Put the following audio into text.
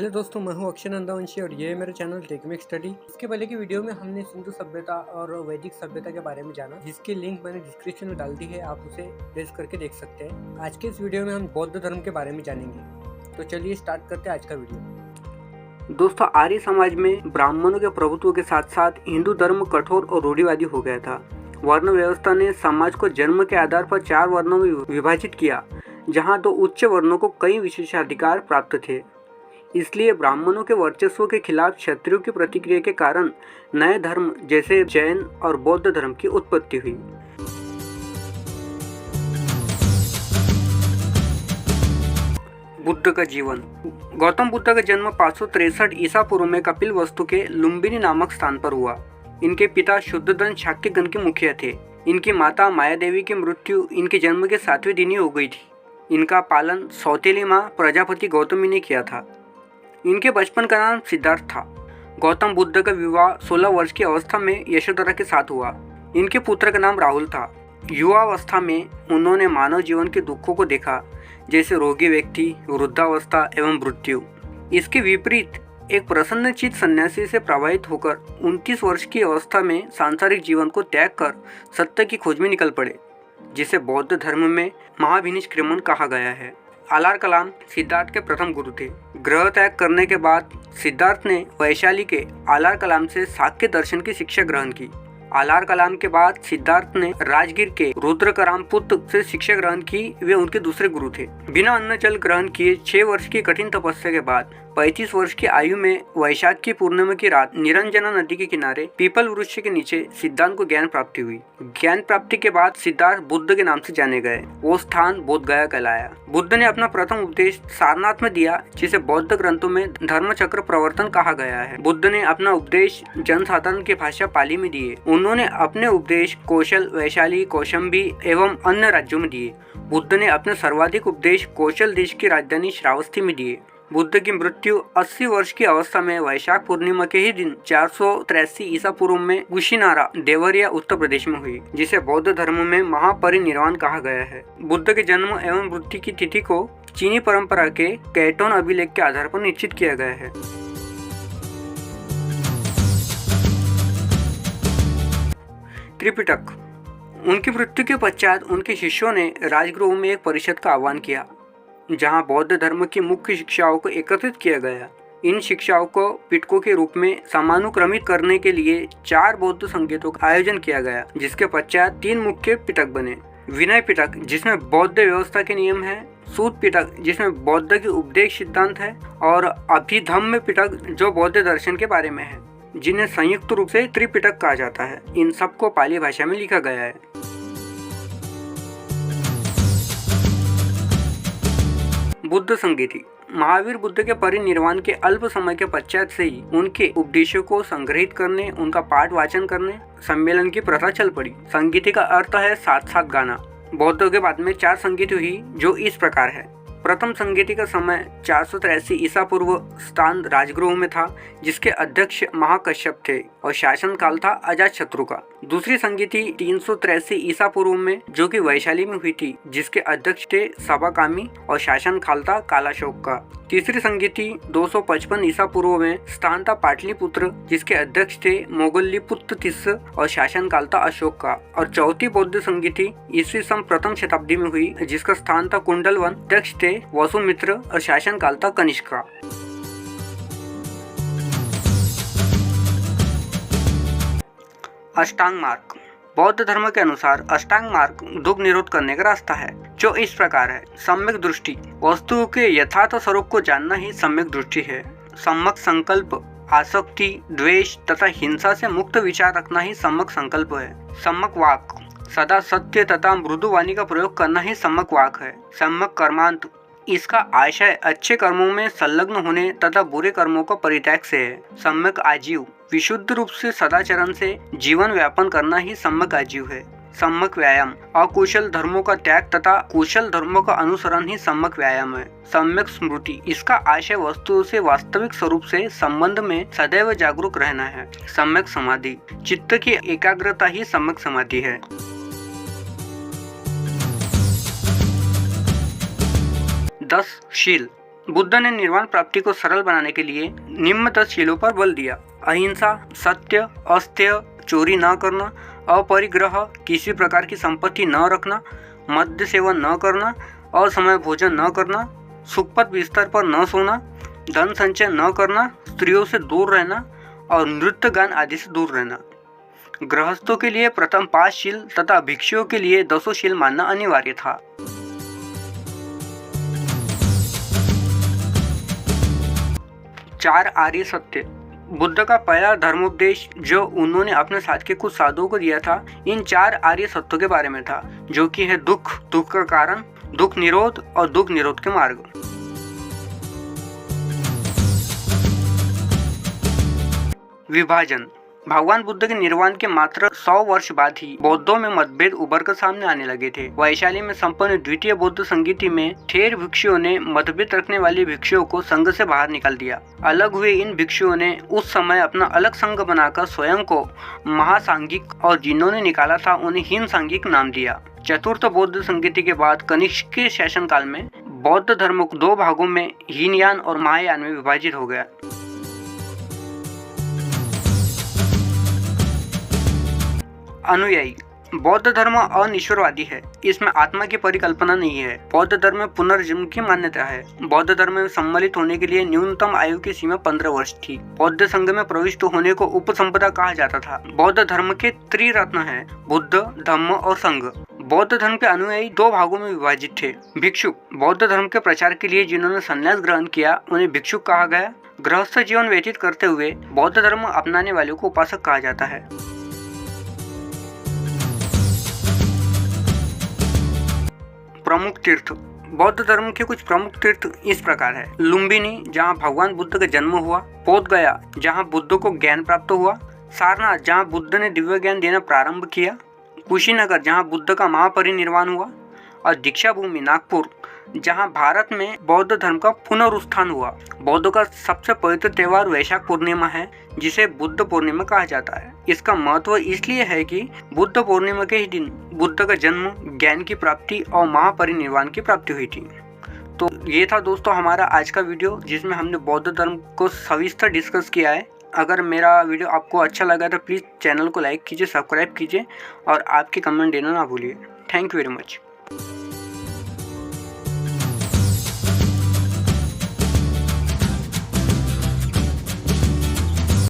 Hello दोस्तों, मैं हूं अक्षय नंदावंशी और ये है मेरा चैनल टेक्निक स्टडी। इसके पहले की वीडियो में हमने सिंधु सभ्यता और वैदिक सभ्यता के बारे में जाना, जिसकी लिंक मैंने डिस्क्रिप्शन में डाल दी है, आप उसे प्रेस करके देख सकते हैं। आज के इस वीडियो में हम बौद्ध धर्म के बारे में जानेंगे, तो चलिए स्टार्ट करते हैं आज का वीडियो। दोस्तों, आर्य समाज में ब्राह्मणों के प्रभुत्व के साथ साथ हिंदू धर्म कठोर और रूढ़िवादी हो गया था। वर्ण व्यवस्था ने समाज को जन्म के आधार पर 4 वर्णों में विभाजित किया, जहां 2 उच्च वर्णों को कई विशेषाधिकार प्राप्त थे। इसलिए ब्राह्मणों के वर्चस्व के खिलाफ क्षत्रियों की प्रतिक्रिया के कारण नए धर्म जैसे जैन और बौद्ध धर्म की उत्पत्ति हुई। बुद्ध का जीवन। गौतम बुद्ध का जन्म 563 ईसा पूर्व में कपिलवस्तु के लुम्बिनी नामक स्थान पर हुआ। इनके पिता शुद्धोधन शाक्यगण के मुखिया थे। इनकी माता माया देवी की मृत्यु इनके जन्म के 7वें दिन ही हो गई थी। इनका पालन सौतेली माँ प्रजापति गौतमी ने किया था। इनके बचपन का नाम सिद्धार्थ था। गौतम बुद्ध का विवाह 16 वर्ष की अवस्था में यशोधरा के साथ हुआ। इनके पुत्र का नाम राहुल था। युवावस्था में उन्होंने मानव जीवन के दुखों को देखा, जैसे रोगी व्यक्ति, वृद्धावस्था एवं मृत्यु। इसके विपरीत एक प्रसन्नचित्त सन्यासी से प्रभावित होकर 29 वर्ष की अवस्था में सांसारिक जीवन को त्याग कर सत्य की खोज में निकल पड़े, जिसे बौद्ध धर्म में महाभिनिष्क्रमण कहा गया है। आलार कलाम सिद्धार्थ के प्रथम गुरु थे। ग्रह त्याग करने के बाद सिद्धार्थ ने वैशाली के आलार कलाम से सांख्य दर्शन की शिक्षा ग्रहण की। आलार कलाम के बाद सिद्धार्थ ने राजगीर के रुद्रकराम पुत्र से शिक्षा ग्रहण की। वे उनके दूसरे गुरु थे। बिना अन्न जल ग्रहण किए 6 वर्ष की कठिन तपस्या के बाद 35 वर्ष की आयु में वैशाख की पूर्णिमा की रात निरंजना नदी के किनारे पीपल वृक्ष के नीचे सिद्धार्थ को ज्ञान प्राप्ति हुई। ज्ञान प्राप्ति के बाद सिद्धार्थ बुद्ध के नाम से जाने गए। वो स्थान बोध गया कहलाया। बुद्ध ने अपना प्रथम उपदेश सारनाथ में दिया, जिसे बौद्ध ग्रंथों में धर्मचक्र प्रवर्तन कहा गया है। बुद्ध ने अपना उपदेश जनसाधारण की भाषा पाली में दिए। उन्होंने अपने उपदेश कौशल, वैशाली, कौशंबी एवं अन्य राज्यों में दिए। बुद्ध ने अपने सर्वाधिक उपदेश कौशल देश की राजधानी श्रावस्ती में दिए। बुद्ध की मृत्यु 80 वर्ष की अवस्था में वैशाख पूर्णिमा के ही दिन 483 ईसा पूर्व में कुशीनारा, देवरिया, उत्तर प्रदेश में हुई, जिसे बौद्ध धर्म में महापरिनिर्वाण कहा गया है। बुद्ध के जन्म एवं मृत्यु की तिथि को चीनी परंपरा के कैटोन अभिलेख के आधार पर निश्चित किया गया है। त्रिपिटक। उनकी मृत्यु के पश्चात उनके शिष्यों ने राजगृह में एक परिषद का आह्वान किया, जहां बौद्ध धर्म की मुख्य शिक्षाओं को एकत्रित किया गया। इन शिक्षाओं को पिटकों के रूप में समानुक्रमित करने के लिए 4 बौद्ध संकेतों का आयोजन किया गया, जिसके पश्चात 3 मुख्य पिटक बने। विनय पिटक, जिसमें बौद्ध व्यवस्था के नियम है, सूत पिटक, जिसमें बौद्ध के उपदेश सिद्धांत है, और अभिधम्म पिटक, जो बौद्ध दर्शन के बारे में है, जिन्हें संयुक्त रूप से त्रिपिटक कहा जाता है। इन सबको पाली भाषा में लिखा गया है। बुद्ध संगीति। महावीर बुद्ध के परिनिर्वाण के अल्प समय के पश्चात से ही उनके उपदेशों को संग्रहित करने, उनका पाठ वाचन करने, सम्मेलन की प्रथा चल पड़ी। संगीति का अर्थ है साथ साथ गाना। बौद्धों के बाद में 4 संगीति हुई, जो इस प्रकार है। प्रथम संगीति का समय 483 ईसा पूर्व स्थान राजगृह में था, जिसके अध्यक्ष महाकश्यप थे और शासन काल था अजातशत्रु का। दूसरी संगीति 383 ईसा पूर्व में, जो कि वैशाली में हुई थी, जिसके अध्यक्ष थे सभाकामी और शासन काल था कालाशोक का। तीसरी संगीति 255 ईसा पूर्व में स्थान था पाटलिपुत्र, जिसके अध्यक्ष थे मोगल्लीपुत्र तिस्स और शासन काल था अशोक का। और चौथी बौद्ध संगीति ईस्वी सन प्रथम शताब्दी में हुई, जिसका स्थान था कुंडलवन, अध्यक्ष थे वसुमित्र और शासन काल था कनिष्क का। अष्टांग मार्ग। बौद्ध धर्म के अनुसार अष्टांग मार्ग दुख निरोध करने का रास्ता है, जो इस प्रकार है। सम्यक दृष्टि। वस्तुओं के यथार्थ स्वरूप को जानना ही सम्यक दृष्टि है। सम्यक संकल्प। आसक्ति, द्वेष तथा हिंसा से मुक्त विचार रखना ही सम्यक संकल्प है। सम्यक वाक। सदा सत्य तथा मृदु वाणी का प्रयोग करना ही सम्यक वाक है। सम्यक कर्मांत। इसका आशय अच्छे कर्मों में संलग्न होने तथा बुरे कर्मों का परित्याग से है। सम्यक आजीव। विशुद्ध रूप से सदाचरण से जीवन व्यापन करना ही सम्यक आजीव है। सम्यक व्यायाम। अकुशल धर्मों का त्याग तथा कुशल धर्मों का अनुसरण ही सम्यक व्यायाम है। सम्यक स्मृति। इसका आशय वस्तुओं से वास्तविक स्वरूप से संबंध में सदैव जागरूक रहना है। सम्यक समाधि। चित्त की एकाग्रता ही सम्यक समाधि है। 10 शील। बुद्ध ने निर्वाण प्राप्ति को सरल बनाने के लिए निम्न 10 शीलों पर बल दिया। अहिंसा, सत्य, अस्तेय, चोरी न करना, अपरिग्रह, किसी प्रकार की संपत्ति न रखना, मद्य सेवन न करना, असमय भोजन न करना, सुखपत बिस्तर पर न सोना, धन संचय न करना, स्त्रियों से दूर रहना और नृत्य गान आदि से दूर रहना। गृहस्थों के लिए प्रथम 5 शील तथा भिक्षुओं के लिए 10 शील मानना अनिवार्य था। चार आर्य सत्य। बुद्ध का पहला धर्मोपदेश जो उन्होंने अपने साथ के कुछ साधुओं को दिया था, इन 4 आर्य सत्यों के बारे में था, जो कि है दुख, दुख का कारण, दुख निरोध और दुख निरोध के मार्ग। विभाजन। भगवान बुद्ध के निर्वाण के मात्र 100 वर्ष बाद ही बौद्धों में मतभेद उभर कर सामने आने लगे थे। वैशाली में संपन्न द्वितीय बौद्ध संगीति में ठेर भिक्षुओं ने मतभेद रखने वाले भिक्षुओं को संघ से बाहर निकाल दिया। अलग हुए इन भिक्षुओं ने उस समय अपना अलग संघ बनाकर स्वयं को महासांघिक और जिन्होंने निकाला था उन्हें हिम सांघिक नाम दिया। चतुर्थ बौद्ध संगीति के बाद कनिष्क के शासनकाल में बौद्ध धर्म 2 भागों में हीनयान और महायान में विभाजित हो गया। अनुयायी। बौद्ध धर्म अनिश्वरवादी है। इसमें आत्मा की परिकल्पना नहीं है। बौद्ध धर्म में पुनर्जन्म की मान्यता है। बौद्ध धर्म में सम्मिलित होने के लिए न्यूनतम आयु की सीमा 15 वर्ष थी। बौद्ध संघ में प्रविष्ट होने को उपसंपदा कहा जाता था। बौद्ध धर्म के त्रिरत्न हैं, बुद्ध, धम्म और संघ। बौद्ध धर्म के अनुयायी 2 भागों में विभाजित थे। भिक्षुक। बौद्ध धर्म के प्रचार के लिए जिन्होंने संन्यास ग्रहण किया उन्हें भिक्षुक कहा गया। गृहस्थ जीवन व्यतीत करते हुए बौद्ध धर्म अपनाने वालों को उपासक कहा जाता है। प्रमुख तीर्थ। बौद्ध धर्म के कुछ प्रमुख तीर्थ इस प्रकार है। लुम्बिनी, जहाँ भगवान बुद्ध का जन्म हुआ। बोध गया, जहाँ बुद्ध को ज्ञान प्राप्त हुआ। सारनाथ, जहाँ बुद्ध ने दिव्य ज्ञान देना प्रारंभ किया। कुशीनगर, जहाँ बुद्ध का महापरिनिर्वाण हुआ। और दीक्षा भूमि नागपुर, जहाँ भारत में बौद्ध धर्म का पुनरुत्थान हुआ। बौद्धों का सबसे पवित्र त्योहार वैशाख पूर्णिमा है, जिसे बुद्ध पूर्णिमा कहा जाता है। इसका महत्व इसलिए है कि बुद्ध पूर्णिमा के ही दिन बुद्ध का जन्म, ज्ञान की प्राप्ति और महापरिनिर्वाण की प्राप्ति हुई थी। तो ये था दोस्तों हमारा आज का वीडियो, जिसमें हमने बौद्ध धर्म को सविस्तर डिस्कस किया है। अगर मेरा वीडियो आपको अच्छा लगा तो प्लीज़ चैनल को लाइक कीजिए, सब्सक्राइब कीजिए और आपके कमेंट देना ना भूलिए। Thank you very much.